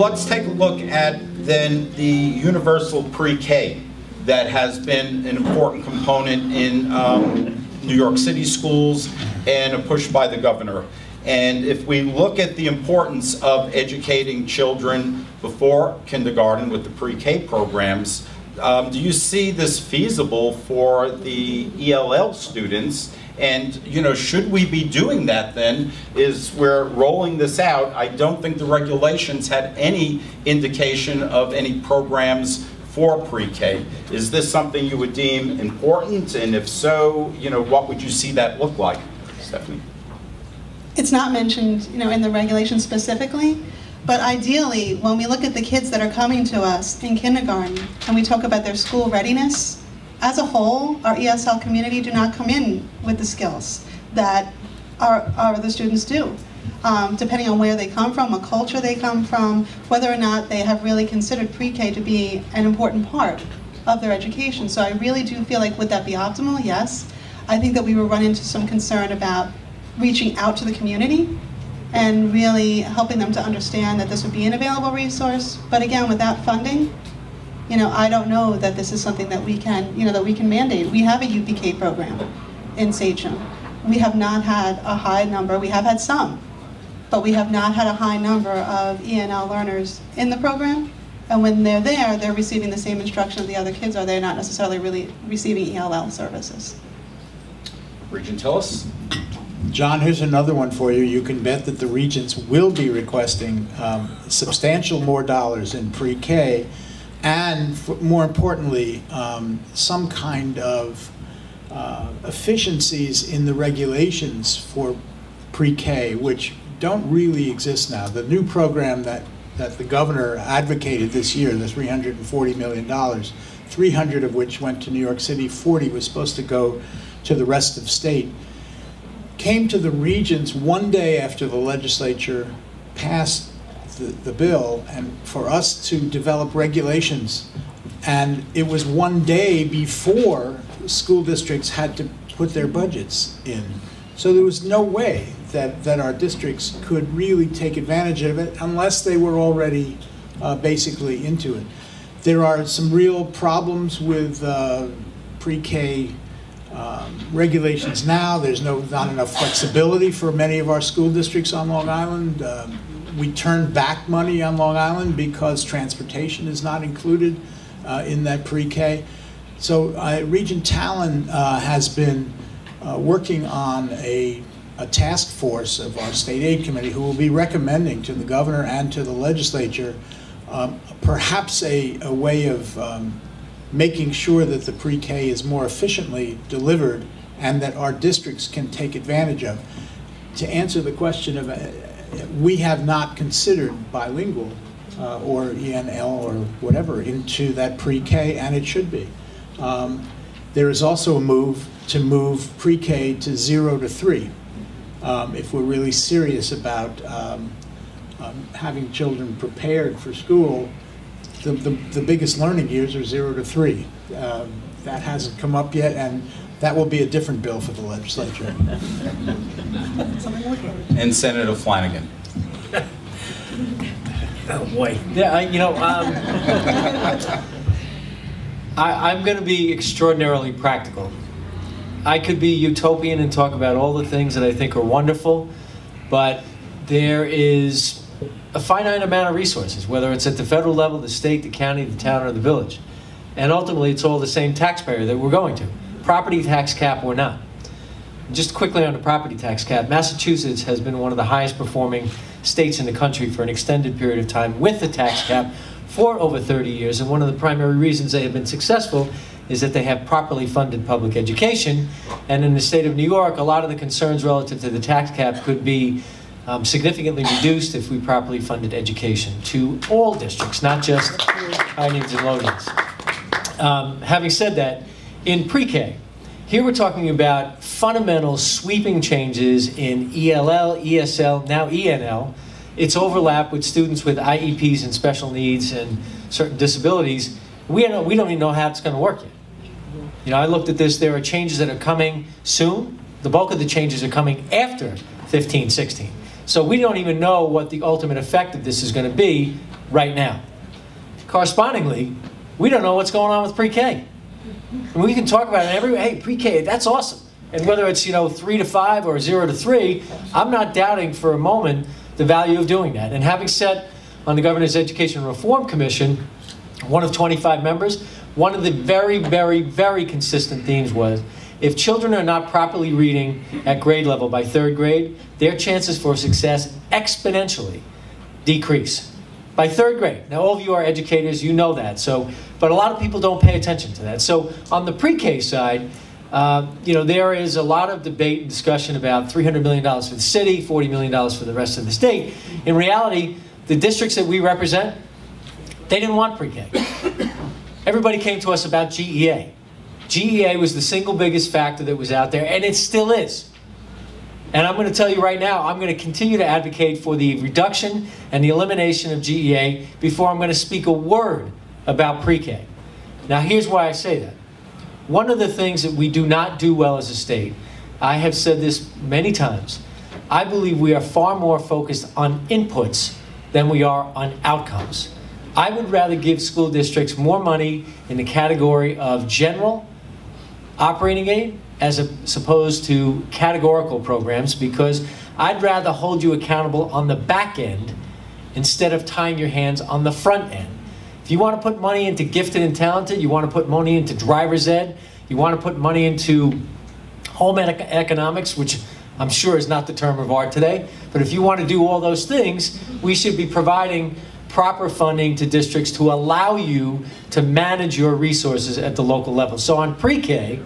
let's take a look at then the universal pre-K that has been an important component in New York City schools and a push by the governor. And if we look at the importance of educating children before kindergarten with the pre-K programs, do you see this feasible for the ELL students? And, you know, should we be doing that then, is we're rolling this out. I don't think the regulations had any indication of any programs for pre-K. Is this something you would deem important? And if so, you know, what would you see that look like? Stephanie? It's not mentioned, you know, in the regulations specifically, but ideally, when we look at the kids that are coming to us in kindergarten and we talk about their school readiness, as a whole, our ESL community do not come in with the skills that our other students do. Depending on where they come from, what culture they come from, whether or not they have really considered pre-K to be an important part of their education. So I really do feel like, would that be optimal? Yes. I think that we will run into some concern about reaching out to the community and really helping them to understand that this would be an available resource. But again, without funding, you know, I don't know that this is something that we can, you know, that we can mandate. We have a UPK program in Sachem. We have not had a high number. We have had some, but we have not had a high number of ENL learners in the program. And when they're there, they're receiving the same instruction the other kids are. They're not necessarily really receiving ELL services. Regent Tillis? John, here's another one for you. You can bet that the regents will be requesting substantial more dollars in pre-K, and more importantly, some kind of efficiencies in the regulations for pre-K, which don't really exist now. The new program that the governor advocated this year, the $340 million, 300 of which went to New York City, 40 was supposed to go to the rest of state, came to the regents one day after the legislature passed the bill, and for us to develop regulations. And it was one day before school districts had to put their budgets in. So there was no way that our districts could really take advantage of it unless they were already basically into it. There are some real problems with pre-K regulations now. There's not enough flexibility for many of our school districts on Long Island. We turned back money on Long Island because transportation is not included in that pre-K. So Regent Talon has been working on a task force of our state aid committee who will be recommending to the governor and to the legislature perhaps a way of making sure that the pre-K is more efficiently delivered and that our districts can take advantage of. To answer the question of, we have not considered bilingual or ENL or whatever into that pre-K, and it should be. There is also a move to move pre-K to 0 to 3 if we're really serious about having children prepared for school. The biggest learning years are 0 to 3. That hasn't come up yet, and that will be a different bill for the legislature. And Senator Flanagan. Oh boy. Yeah, I'm going to be extraordinarily practical. I could be utopian and talk about all the things that I think are wonderful, but there is a finite amount of resources, whether it's at the federal level, the state, the county, the town, or the village. And ultimately, it's all the same taxpayer that we're going to. Property tax cap or not. Just quickly on the property tax cap, Massachusetts has been one of the highest performing states in the country for an extended period of time with the tax cap for over 30 years. And one of the primary reasons they have been successful is that they have properly funded public education. And in the state of New York, a lot of the concerns relative to the tax cap could be significantly reduced if we properly funded education to all districts, not just high needs and low needs. Having said that, in pre-K, here we're talking about fundamental sweeping changes in ELL, ESL, now ENL. It's overlap with students with IEPs and special needs and certain disabilities. We don't even know how it's going to work yet. You know, I looked at this. There are changes that are coming soon. The bulk of the changes are coming after 15, 16. So we don't even know what the ultimate effect of this is going to be right now. Correspondingly, we don't know what's going on with pre-K. And we can talk about it every way. Hey, pre-K, that's awesome. And whether it's 3 to 5 or 0 to 3, I'm not doubting for a moment the value of doing that. And having sat on the Governor's Education Reform Commission, one of 25 members, one of the very, very, very consistent themes was, if children are not properly reading at grade level by 3rd grade, their chances for success exponentially decrease. By 3rd grade. Now, all of you are educators, you know that. But a lot of people don't pay attention to that. So on the pre-K side, there is a lot of debate and discussion about $300 million for the city, $40 million for the rest of the state. In reality, the districts that we represent, they didn't want pre-K. Everybody came to us about GEA. GEA was the single biggest factor that was out there, and it still is. And I'm going to tell you right now, I'm going to continue to advocate for the reduction and the elimination of GEA before I'm going to speak a word about pre-K. Now, here's why I say that. One of the things that we do not do well as a state, I have said this many times, I believe we are far more focused on inputs than we are on outcomes. I would rather give school districts more money in the category of general operating aid as opposed to categorical programs, because I'd rather hold you accountable on the back end instead of tying your hands on the front end. If you want to put money into gifted and talented, you want to put money into driver's ed, you want to put money into home economics, which I'm sure is not the term of art today, but if you want to do all those things, we should be providing proper funding to districts to allow you to manage your resources at the local level. So on pre-K,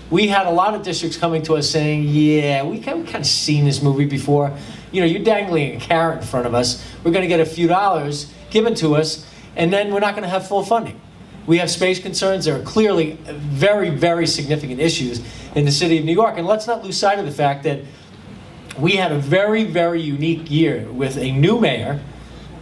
we had a lot of districts coming to us saying, yeah, we kind of seen this movie before. You're dangling a carrot in front of us. We're going to get a few dollars given to us, and then we're not going to have full funding. We have space concerns. There are clearly very, very significant issues in the city of New York. And let's not lose sight of the fact that we had a very, very unique year with a new mayor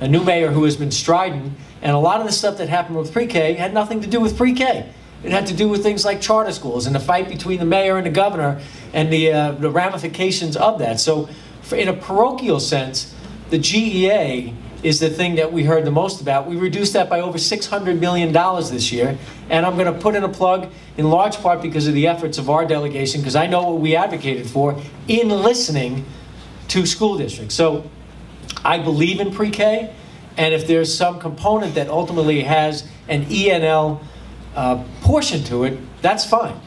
who has been strident, and a lot of the stuff that happened with pre-K had nothing to do with pre-K. It had to do with things like charter schools and the fight between the mayor and the governor and the ramifications of that. So in a parochial sense, the GEA is the thing that we heard the most about. We reduced that by over $600 million this year, and I'm going to put in a plug in large part because of the efforts of our delegation, because I know what we advocated for in listening to school districts. So I believe in pre-K, and if there's some component that ultimately has an ENL portion to it, that's fine.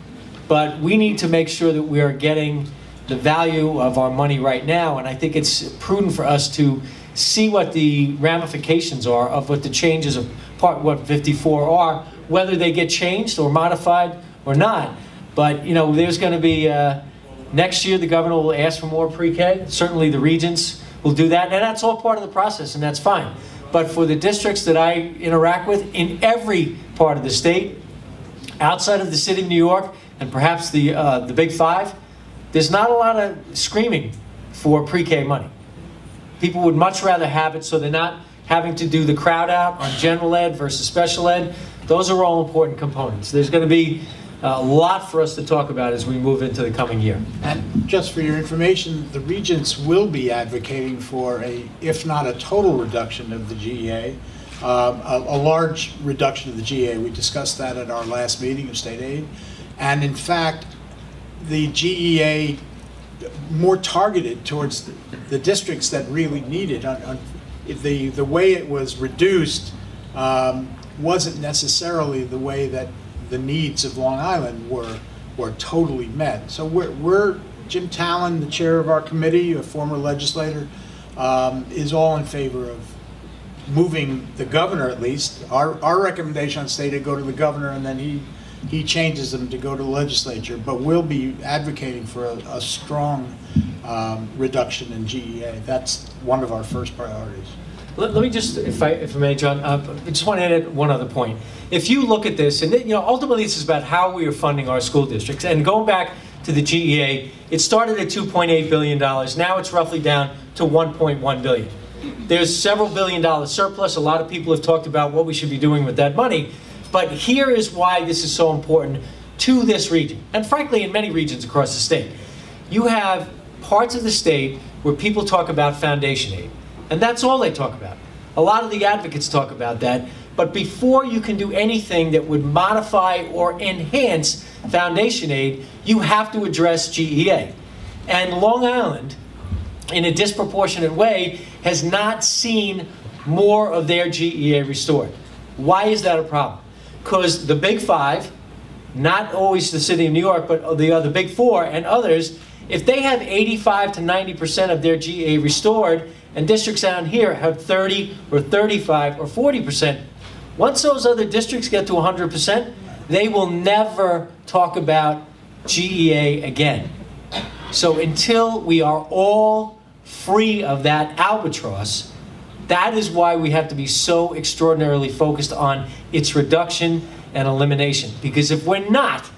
But we need to make sure that we are getting the value of our money right now, and I think it's prudent for us to see what the ramifications are of what the changes of Part 154 are, whether they get changed or modified or not. But there's going to be, next year the governor will ask for more pre-K. Certainly the regents will do that, and that's all part of the process, and that's fine. But for the districts that I interact with in every part of the state, outside of the city of New York and perhaps the Big Five, there's not a lot of screaming for pre-K money. People would much rather have it so they're not having to do the crowd out on general ed versus special ed. Those are all important components. There's going to be a lot for us to talk about as we move into the coming year. And just for your information, the regents will be advocating for if not a total reduction of the GEA, a large reduction of the GEA. We discussed that at our last meeting of state aid. And in fact, the GEA more targeted towards the districts that really need it. The way it was reduced wasn't necessarily the way that the needs of Long Island were totally met. So Jim Talon, the chair of our committee, a former legislator, is all in favor of moving the governor, at least. Our recommendation on state to go to the governor, and then he changes them to go to the legislature. But we'll be advocating for a strong reduction in GEA. That's one of our first priorities. Let me just, if I may, John, I just want to add one other point. If you look at this, and ultimately this is about how we are funding our school districts. And going back to the GEA, it started at $2.8 billion. Now it's roughly down to $1.1 billion. There's several $billion surplus. A lot of people have talked about what we should be doing with that money. But here is why this is so important to this region, and frankly in many regions across the state. You have parts of the state where people talk about foundation aid, and that's all they talk about. A lot of the advocates talk about that. But before you can do anything that would modify or enhance foundation aid, you have to address GEA. And Long Island, in a disproportionate way, has not seen more of their GEA restored. Why is that a problem? Because the Big Five, not always the city of New York, but the other Big Four and others, if they have 85 to 90% of their GEA restored, and districts down here have 30 or 35 or 40%, once those other districts get to 100%, they will never talk about GEA again. So until we are all free of that albatross, that is why we have to be so extraordinarily focused on its reduction and elimination. Because if we're not,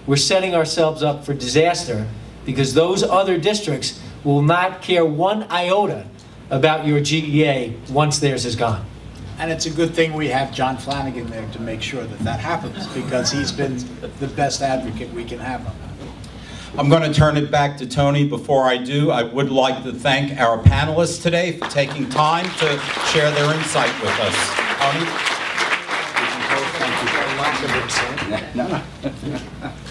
we're setting ourselves up for disaster, because those other districts will not care one iota about your GEA once theirs is gone. And it's a good thing we have John Flanagan there to make sure that that happens, because he's been the best advocate we can have on that. I'm going to turn it back to Tony. Before I do, I would like to thank our panelists today for taking time to share their insight with us. Tony? No.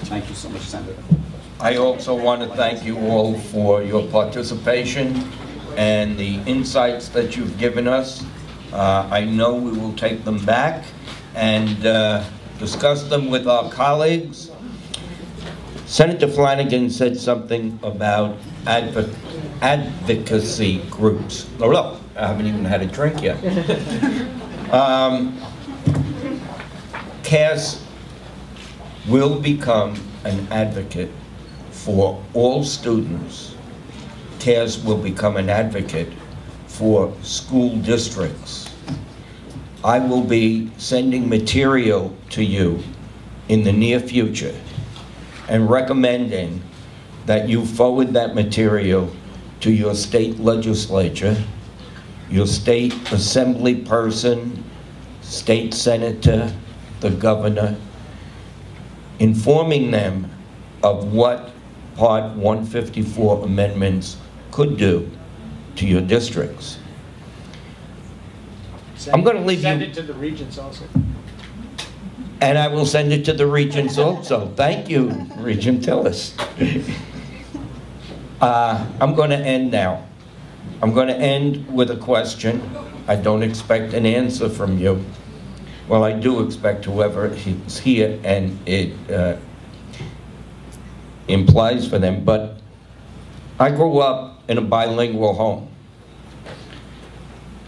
Thank you so much, Senator. I also want to thank you all for your participation and the insights that you've given us. I know we will take them back and discuss them with our colleagues. Senator Flanagan said something about advocacy groups. Oh, no, I haven't even had a drink yet. CAS will become an advocate for all students. CAS will become an advocate for school districts. I will be sending material to you in the near future and recommending that you forward that material to your state legislature, your state assembly person, state senator, the governor, informing them of what Part 154 amendments could do to your districts. I'm going to leave you... Send it to the regents also. And I will send it to the regents also. Thank you, Regent Tillis. I'm going to end now. I'm going to end with a question. I don't expect an answer from you. Well, I do expect whoever is here, and it implies for them, but I grew up in a bilingual home.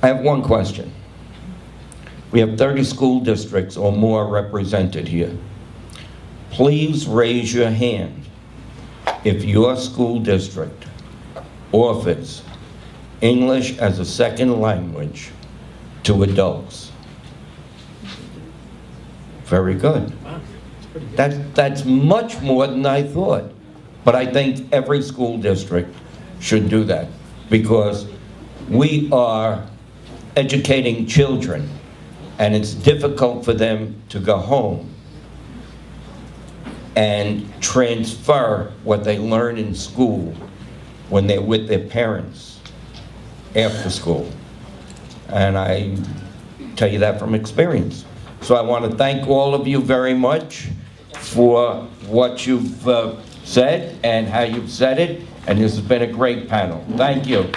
I have one question. We have 30 school districts or more represented here. Please raise your hand if your school district offers English as a second language to adults. Very good. That's much more than I thought. But I think every school district should do that, because we are educating children, and it's difficult for them to go home and transfer what they learn in school when they're with their parents after school. And I tell you that from experience. So I want to thank all of you very much for what you've said and how you've said it, and this has been a great panel. Thank you.